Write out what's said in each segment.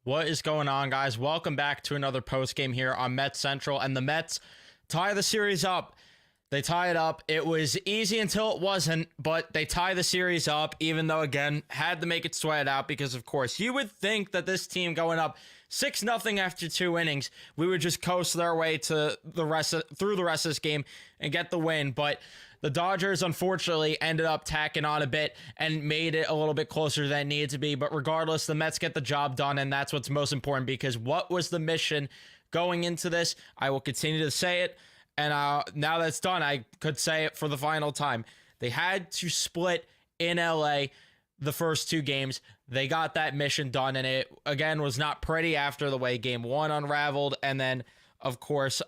What is going on, guys? Welcome back to another post game here on Mets Central, and the Mets tie the series up. They tie it up. It was easy until it wasn't, but they tie the series up, even though, again, had to make it sweat out because, of course, you would think that this team going up 6-0 after 2 innings, we would just coast their way to through the rest of this game and get the win, but the Dodgers, unfortunately, ended up tacking on a bit and made it a little bit closer than it needed to be. But regardless, the Mets get the job done, and that's what's most important, because what was the mission going into this? I will continue to say it, and now that's done, I could say it for the final time. They had to split in LA the first 2 games. They got that mission done, and it, again, was not pretty after the way Game 1 unraveled, and then, of course,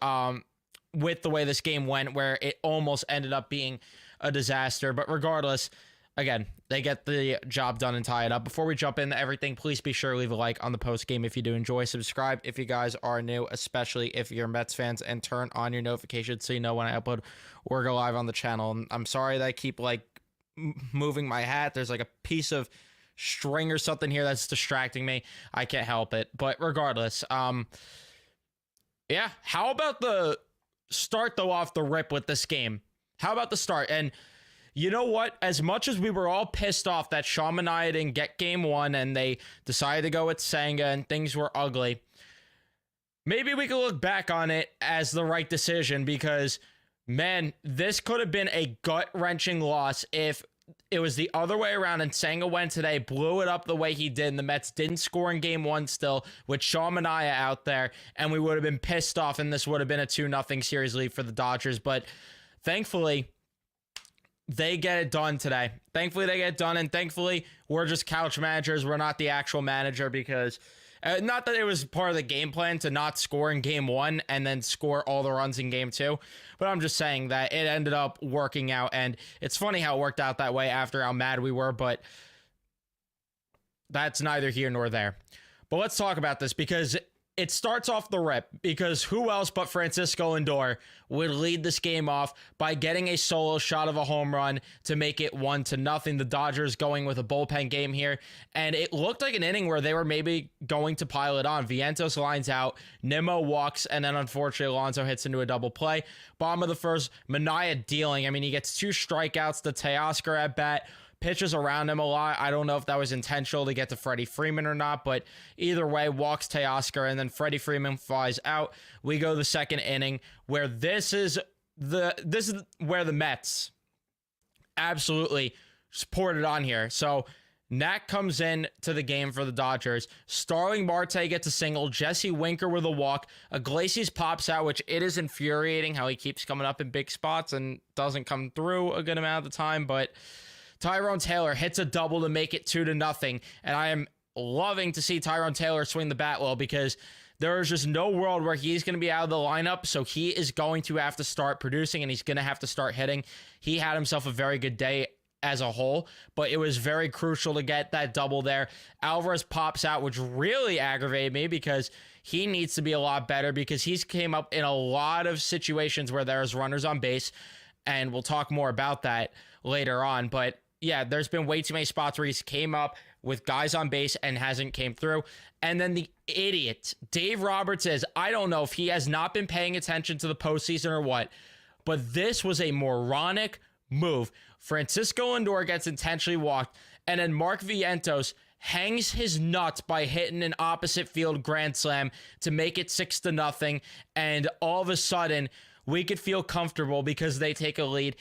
with the way this game went, where it almost ended up being a disaster. But regardless, again, they get the job done and tie it up. Before we jump into everything, please be sure to leave a like on the post game if you do enjoy. Subscribe if you guys are new, especially if you're Mets fans, and turn on your notifications so you know when I upload or go live on the channel. And I'm sorry that I keep moving my hat. There's a piece of string or something here that's distracting me. I can't help it. But regardless, yeah, how about the start, though, off the rip with this game? How about the start? And you know what? As much as we were all pissed off that Sean Manaea didn't get Game 1 and they decided to go with Senga and things were ugly, maybe we could look back on it as the right decision, because, man, this could have been a gut-wrenching loss if it was the other way around and Senga went today, blew it up the way he did, and the Mets didn't score in Game 1 still with Sean Manaea out there, and we would have been pissed off, and this would have been a 2-0 series lead for the Dodgers. But thankfully, they get it done today. Thankfully, they get it done, and thankfully, we're just couch managers. We're not the actual manager, because not that it was part of the game plan to not score in Game 1 and then score all the runs in Game 2, but I'm just saying that it ended up working out, and it's funny how it worked out that way after how mad we were, but that's neither here nor there. But let's talk about this, because it starts off the rip, because who else but Francisco Lindor would lead this game off by getting a solo shot of a home run to make it 1-0. The Dodgers going with a bullpen game here, and it looked like an inning where they were maybe going to pile it on. Vientos lines out, Nimmo walks, and then unfortunately Alonso hits into a double play. Bottom of the first, Manaea dealing. I mean, he gets 2 strikeouts to Teoscar at bat, pitches around him a lot. I don't know if that was intentional to get to Freddie Freeman or not, but either way, walks Teoscar, and then Freddie Freeman flies out. We go the second inning, where this is where the Mets absolutely poured it on here. So Nat comes in to the game for the Dodgers. Starling Marte gets a single. Jesse Winker with a walk. Iglesias pops out, which it is infuriating how he keeps coming up in big spots and doesn't come through a good amount of the time, but Tyrone Taylor hits a double to make it 2-0, and I am loving to see Tyrone Taylor swing the bat well, because there is just no world where he's going to be out of the lineup, so he is going to have to start producing, and he's going to have to start hitting. He had himself a very good day as a whole, but it was very crucial to get that double there. Alvarez pops out, which really aggravated me, because he needs to be a lot better, because he's came up in a lot of situations where there's runners on base, and we'll talk more about that later on, but yeah, there's been way too many spots where he's came up with guys on base and hasn't came through. And then the idiot, Dave Roberts, is, I don't know if he has not been paying attention to the postseason or what, but this was a moronic move. Francisco Lindor gets intentionally walked, and then Mark Vientos hangs his nuts by hitting an opposite field grand slam to make it 6-0, and all of a sudden, we could feel comfortable because they take a lead.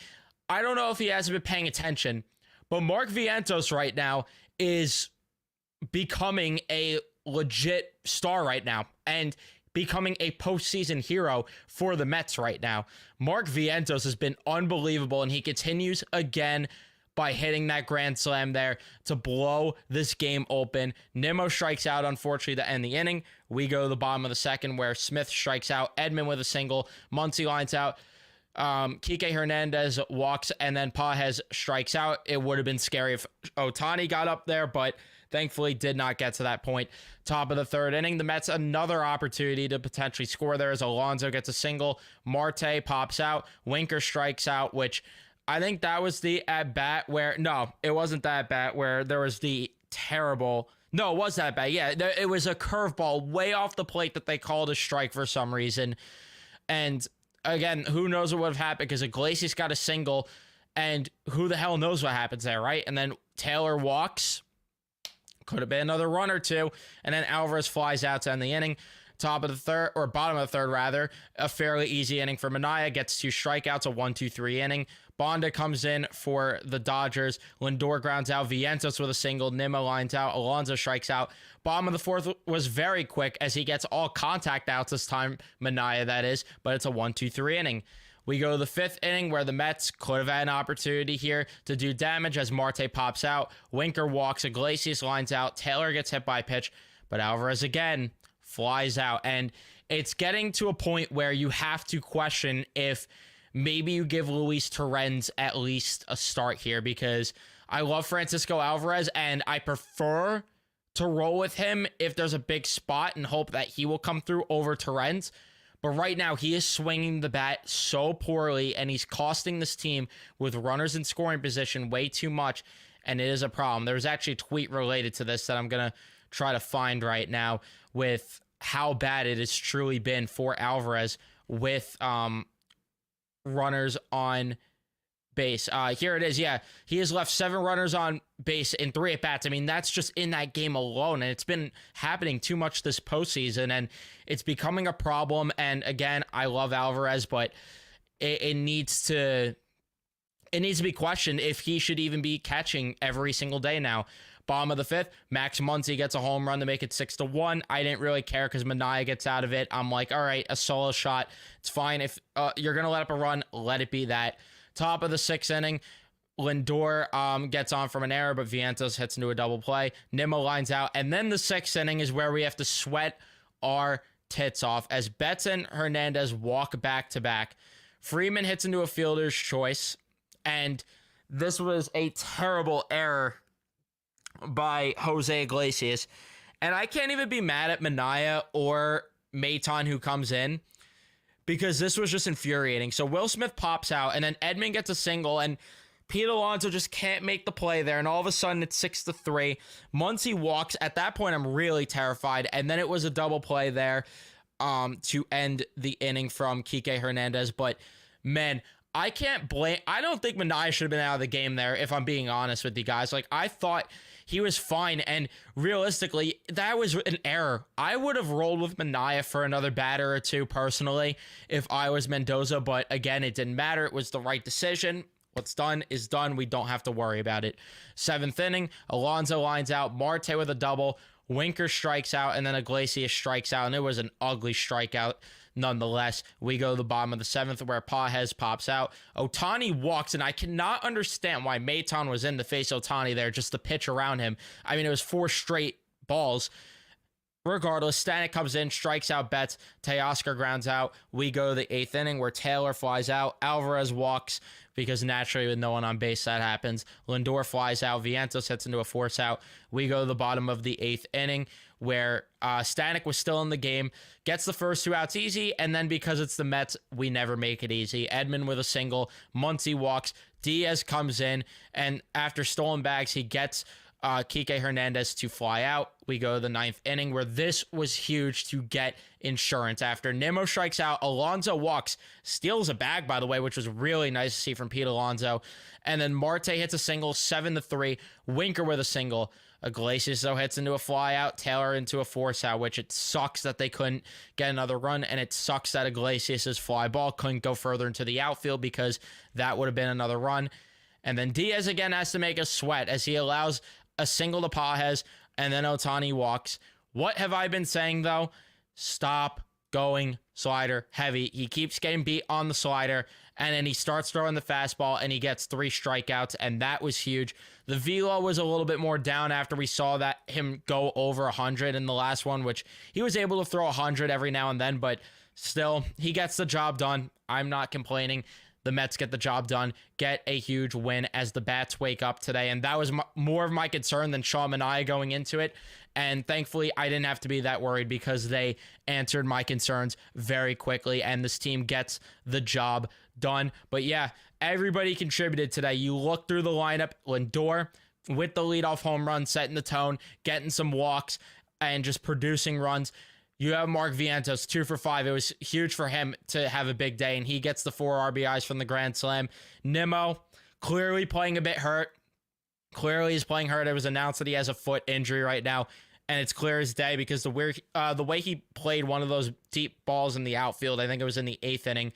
I don't know if he hasn't been paying attention, but Mark Vientos right now is becoming a legit star right now and becoming a postseason hero for the Mets right now. Mark Vientos has been unbelievable, and he continues again by hitting that grand slam there to blow this game open. Nimmo strikes out, unfortunately, to end the inning. We go to the bottom of the second, where Smith strikes out, Edman with a single, Muncy lines out, Kike Hernandez walks, and then Pages strikes out. It would have been scary if Ohtani got up there, but thankfully did not get to that point. Top of the third inning, the Mets another opportunity to potentially score there as Alonso gets a single. Marte pops out. Winker strikes out, which I think that was the at-bat where, no, it wasn't that at-bat, where there was the terrible No, it was that bad. Yeah, it was a curveball way off the plate that they called a strike for some reason. And again, who knows what would have happened because Iglesias got a single, and who the hell knows what happens there, right? And then Taylor walks. Could have been another run or two. And then Alvarez flies out to end the inning. Top of the third, or bottom of the third, rather. A fairly easy inning for Minaya. Gets 2 strikeouts, a 1-2-3 inning. Bonda comes in for the Dodgers. Lindor grounds out. Vientos with a single. Nimmo lines out. Alonso strikes out. Bottom of the fourth was very quick as he gets all contact outs this time. Minaya, that is. But it's a 1-2-3 inning. We go to the 5th inning where the Mets could have had an opportunity here to do damage as Marte pops out. Winker walks. Iglesias lines out. Taylor gets hit by a pitch. But Alvarez again flies out. And it's getting to a point where you have to question if maybe you give Luis Torrens at least a start here, because I love Francisco Alvarez and I prefer to roll with him if there's a big spot and hope that he will come through over Torrens. But right now he is swinging the bat so poorly and he's costing this team with runners in scoring position way too much. And it is a problem. There's actually a tweet related to this that I'm going to try to find right now with how bad it has truly been for Alvarez with, runners on base. Here it is. Yeah, he has left 7 runners on base in 3 at-bats. I mean, that's just in that game alone, and it's been happening too much this postseason, and it's becoming a problem. And again, I love Alvarez, but it needs to be questioned if he should even be catching every single day now. Bottom of the 5th, Max Muncy gets a home run to make it 6-1. I didn't really care because Minaya gets out of it. I'm like, all right, a solo shot. It's fine. If you're going to let up a run, let it be that. Top of the 6th inning, Lindor gets on from an error, but Vientos hits into a double play. Nimmo lines out. And then the 6th inning is where we have to sweat our tits off as Betts and Hernandez walk back-to-back. Freeman hits into a fielder's choice. And this was a terrible error by Jose Iglesias. And I can't even be mad at Minaya or Maton who comes in because this was just infuriating. So Will Smith pops out and then Edman gets a single and Pete Alonso just can't make the play there. And all of a sudden it's 6-3. Muncy walks. At that point, I'm really terrified. And then it was a double play there to end the inning from Kike Hernandez. But man, I can't blame. I don't think Minaya should have been out of the game there, if I'm being honest with you guys. Like, I thought he was fine, and realistically, that was an error. I would have rolled with Minaya for another batter or two, personally, if I was Mendoza, but again, it didn't matter. It was the right decision. What's done is done. We don't have to worry about it. 7th inning, Alonso lines out, Marte with a double, Winker strikes out, and then Iglesias strikes out, and it was an ugly strikeout. Nonetheless, we go to the bottom of the 7th where Pajes pops out. Ohtani walks, and I cannot understand why Maton was in to face Ohtani there, just the pitch around him. I mean, it was 4 straight balls. Regardless, Stanek comes in, strikes out Betts. Teoscar grounds out. We go to the 8th inning where Taylor flies out. Alvarez walks because naturally with no one on base that happens. Lindor flies out. Vientos hits into a force out. We go to the bottom of the 8th inning where Stanek was still in the game, gets the first 2 outs easy, and then because it's the Mets, we never make it easy. Edman with a single. Muncy walks. Diaz comes in, and after stolen bags, he gets Kike Hernandez to fly out. We go to the 9th inning where this was huge to get insurance. After Nimmo strikes out, Alonso walks, steals a bag, by the way, which was really nice to see from Pete Alonso. And then Marte hits a single, 7-3. Winker with a single. Iglesias, though, hits into a fly out. Taylor into a force out, which it sucks that they couldn't get another run. And it sucks that Iglesias' fly ball couldn't go further into the outfield because that would have been another run. And then Diaz again has to make a sweat as he allows a single to Pajes, and then Ohtani walks. What have I been saying, though? Stop going slider heavy. He keeps getting beat on the slider, and then he starts throwing the fastball, and he gets 3 strikeouts, and that was huge. The velo was a little bit more down after we saw that him go over 100 in the last one, which he was able to throw 100 every now and then, but still, he gets the job done. I'm not complaining. The Mets get the job done, get a huge win as the bats wake up today. And that was more of my concern than Sean Manaea going into it. And thankfully, I didn't have to be that worried because they answered my concerns very quickly. And this team gets the job done. But yeah, everybody contributed today. You look through the lineup, Lindor, with the leadoff home run, setting the tone, getting some walks, and just producing runs. You have Mark Vientos, 2 for 5. It was huge for him to have a big day, and he gets the 4 RBIs from the Grand Slam. Nimmo, clearly playing a bit hurt. Clearly he's playing hurt. It was announced that he has a foot injury right now, and it's clear as day because the way he played one of those deep balls in the outfield, I think it was in the 8th inning,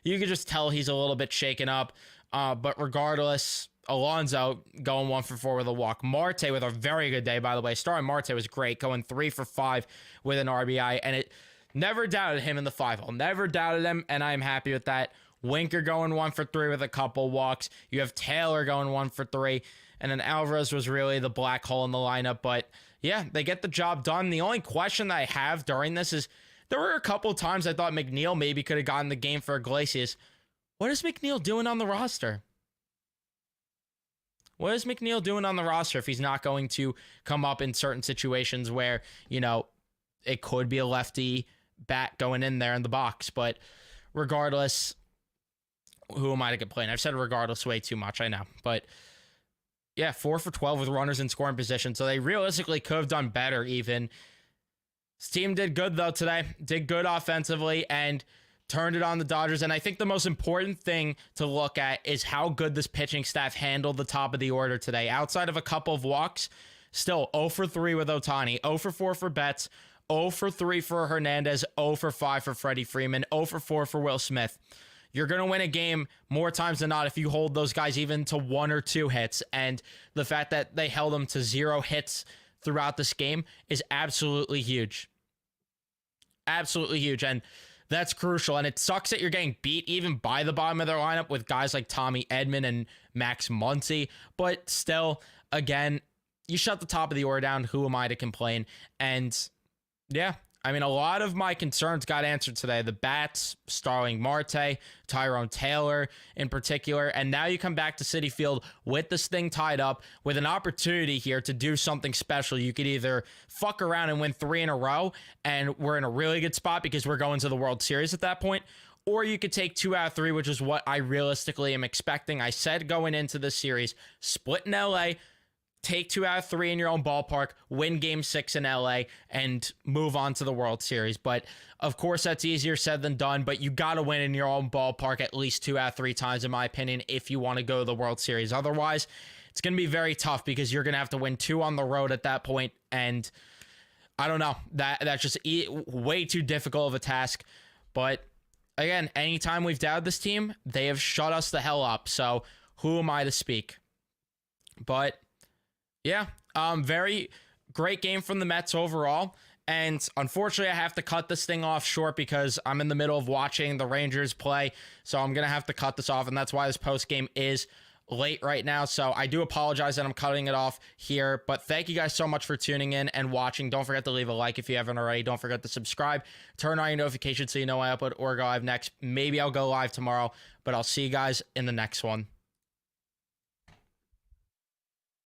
you could just tell he's a little bit shaken up. But regardless, Alonso going 1 for 4 with a walk. Marte with a very good day, by the way. Starring Marte was great, going 3 for 5 with an RBI, and it never doubted him in the 5-hole. Never doubted him, and I'm happy with that. Winker going 1 for 3 with a couple walks. You have Taylor going 1 for 3, and then Alvarez was really the black hole in the lineup. But yeah, they get the job done. The only question that I have during this is there were a couple times I thought McNeil maybe could have gotten the game for Iglesias. What is McNeil doing on the roster? What is McNeil doing on the roster if he's not going to come up in certain situations where, you know, it could be a lefty bat going in there in the box? But regardless, who am I to complain? I've said regardless way too much, I know. But yeah, 4 for 12 with runners in scoring position. So they realistically could have done better even. This team did good, though, today. Did good offensively and turned it on the Dodgers. And I think the most important thing to look at is how good this pitching staff handled the top of the order today. Outside of a couple of walks, still 0 for 3 with Ohtani, 0 for 4 for Betts, 0 for 3 for Hernandez, 0 for 5 for Freddie Freeman, 0 for 4 for Will Smith. You're going to win a game more times than not if you hold those guys even to 1 or 2 hits. And the fact that they held them to 0 hits throughout this game is absolutely huge. Absolutely huge. And that's crucial. And it sucks that you're getting beat even by the bottom of their lineup with guys like Tommy Edman and Max Muncy. But still, again, you shut the top of the order down. Who am I to complain? And yeah, I mean, a lot of my concerns got answered today. The bats, Starling Marte, Tyrone Taylor in particular. And now you come back to Citi Field with this thing tied up with an opportunity here to do something special. You could either fuck around and win 3 in a row, and we're in a really good spot because we're going to the World Series at that point. Or you could take 2 out of 3, which is what I realistically am expecting. I said going into this series, split in LA, take 2 out of 3 in your own ballpark, win game 6 in LA, and move on to the World Series. But of course, that's easier said than done, but you got to win in your own ballpark at least 2 out of 3 times, in my opinion, if you want to go to the World Series. Otherwise, it's going to be very tough because you're going to have to win 2 on the road at that point, and I don't know. That's just way too difficult of a task. But again, anytime we've doubted this team, they have shut us the hell up. So who am I to speak? But yeah, very great game from the Mets overall. And unfortunately, I have to cut this thing off short because I'm in the middle of watching the Rangers play. So I'm going to have to cut this off. And that's why this post game is late right now. So I do apologize that I'm cutting it off here. But thank you guys so much for tuning in and watching. Don't forget to leave a like if you haven't already. Don't forget to subscribe. Turn on your notifications so you know I upload or go live next. Maybe I'll go live tomorrow. But I'll see you guys in the next one.